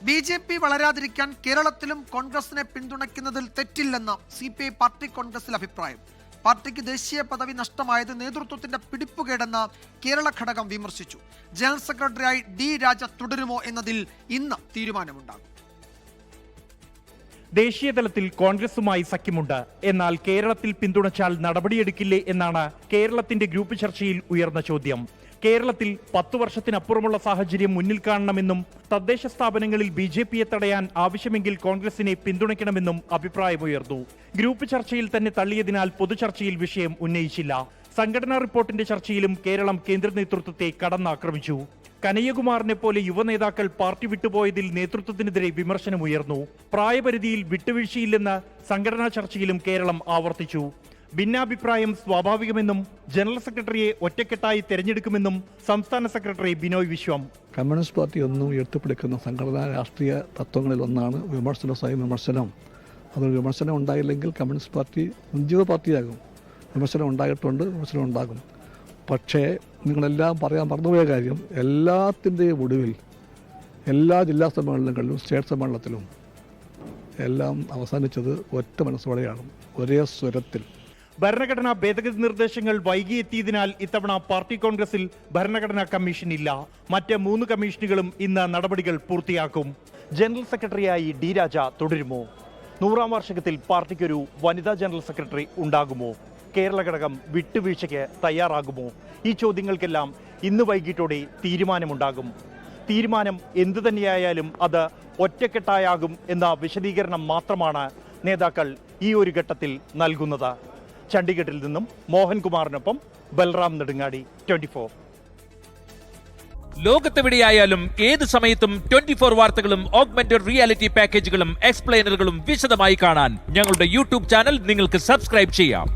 BJP വളരാതിരിക്കാൻ കേരളത്തിലും കോൺഗ്രസിനെ പിന്തുണയ്ക്കുന്നതിൽ തെറ്റില്ലെന്ന് CPI party കോൺഗ്രസിൽ അഭിപ്രായം. പാർട്ടിക്ക് ദേശീയ പദവി നഷ്ടമായത് നേതൃത്വത്തിന്റെ പിടിപ്പുകേടെന്ന് കേരള ഘടകം വിമർശിച്ചു. ജനറൽ സെക്രട്ടറിയായി D. രാജ തുടരുമോ എന്നതിൽ ഇന്ന് തീരുമാനമുണ്ടാകും. ദേശീയ തലത്തിൽ കോൺഗ്രസുമായി സഖ്യമുണ്ട്. എന്നാൽ കേരളത്തിൽ പിന്തുണച്ചാൽ നടപടിയെടുക്കില്ലേ എന്നാണ് കേരളത്തിന്റെ ഗ്രൂപ്പ് ചർച്ചയിൽ ഉയർന്ന ചോദ്യം. കേരളത്തിൽ 10 വർഷത്തിനപ്പുറമുള്ള സാഹചര്യം മുന്നിൽ കാണണമെന്നും തദ്ദേശ സ്ഥാപനങ്ങളിൽ BJPയെ തടയാൻ ആവശ്യമെങ്കിൽ കോൺഗ്രസിനെ പിന്തുണയ്ക്കണമെന്നും അഭിപ്രായമുയർന്നു. ഗ്രൂപ്പ് ചർച്ചയിൽ തന്നെ തള്ളിയതിനാൽ പൊതുചർച്ചയിൽ വിഷയം ഉന്നയിച്ചില്ല. സംഘടനാ റിപ്പോർട്ടിന്റെ ചർച്ചയിലും കേരളം കേന്ദ്ര നേതൃത്വത്തെ കടന്നാക്രമിച്ചു. കനയ്യകുമാറിനെ പോലെ യുവനേതാക്കൾ പാർട്ടി വിട്ടുപോയതിൽ നേതൃത്വത്തിനെതിരെ വിമർശനമുയർന്നു. പ്രായപരിധിയിൽ വിട്ടുവീഴ്ചയില്ലെന്ന് സംഘടനാ ചർച്ചയിലും കേരളം ആവർത്തിച്ചു. ഭിന്നാഭിപ്രായം സ്വാഭാവികമെന്നും ജനറൽ സെക്രട്ടറിയെ ഒറ്റക്കെട്ടായി തെരഞ്ഞെടുക്കുമെന്നും സംസ്ഥാന secretary Binoy Viswam. Communist party ഒന്നും ഉയർത്തിപ്പിടിക്കുന്ന സംഘടനാ രാഷ്ട്രീയ തത്വങ്ങളിൽ ഒന്നാണ് വിമർശനം, സ്വയം വിമർശനം. അതൊരു വിമർശനം ഉണ്ടായില്ലെങ്കിൽ കമ്മ്യൂണിസ്റ്റ് പാർട്ടി നിർജ്ജീവ പാർട്ടിയാകും. വിമർശനം ഉണ്ടായിട്ടുണ്ട്, വിമർശനം ഉണ്ടാകും. പക്ഷേ നിങ്ങളെല്ലാം പറയാൻ മറന്നുപോയ കാര്യം, എല്ലാത്തിൻ്റെയും ഒടുവിൽ എല്ലാ ജില്ലാ സമ്മേളനങ്ങളിലും സ്റ്റേറ്റ് സമ്മേളനത്തിലും എല്ലാം അവസാനിച്ചത് ഒറ്റ മനസ്സോടെയാണ്, ഒരേ സ്വരത്തിൽ. ഭരണഘടനാ ഭേദഗതി നിർദ്ദേശങ്ങൾ വൈകിയെത്തിയതിനാൽ ഇത്തവണ പാർട്ടി കോൺഗ്രസിൽ ഭരണഘടനാ കമ്മീഷൻ ഇല്ല. മറ്റ് 3 കമ്മീഷനുകളും ഇന്ന് നടപടികൾ പൂർത്തിയാക്കും. ജനറൽ സെക്രട്ടറിയായി D. രാജ തുടരുമോ? 100ാം വാർഷികത്തിൽ പാർട്ടിക്കൊരു വനിതാ ജനറൽ സെക്രട്ടറി ഉണ്ടാകുമോ? കേരള ഘടകം വിട്ടുവീഴ്ചയ്ക്ക് തയ്യാറാകുമോ? ഈ ചോദ്യങ്ങൾക്കെല്ലാം ഇന്ന് വൈകിട്ടോടെ തീരുമാനമുണ്ടാകും. തീരുമാനം എന്തു തന്നെയായാലും അത് ഒറ്റക്കെട്ടായാകും എന്ന വിശദീകരണം മാത്രമാണ് നേതാക്കൾ ഈ ഒരു ഘട്ടത്തിൽ നൽകുന്നത്. ചണ്ഡീഗഡിൽ നിന്നും മോഹൻകുമാറിനൊപ്പം ബൽറാം നെടുങ്ങാടി, 24. ലോകത്തെവിടെയായാലും ഏത് സമയത്തും 24 വാർത്തകളും ഓഗ്മെന്റഡ് റിയാലിറ്റി പാക്കേജുകളും എക്സ്പ്ലെയിനറുകളും വിശദമായി കാണാൻ ഞങ്ങളുടെ YouTube ചാനൽ നിങ്ങൾക്ക് സബ്സ്ക്രൈബ് ചെയ്യാം.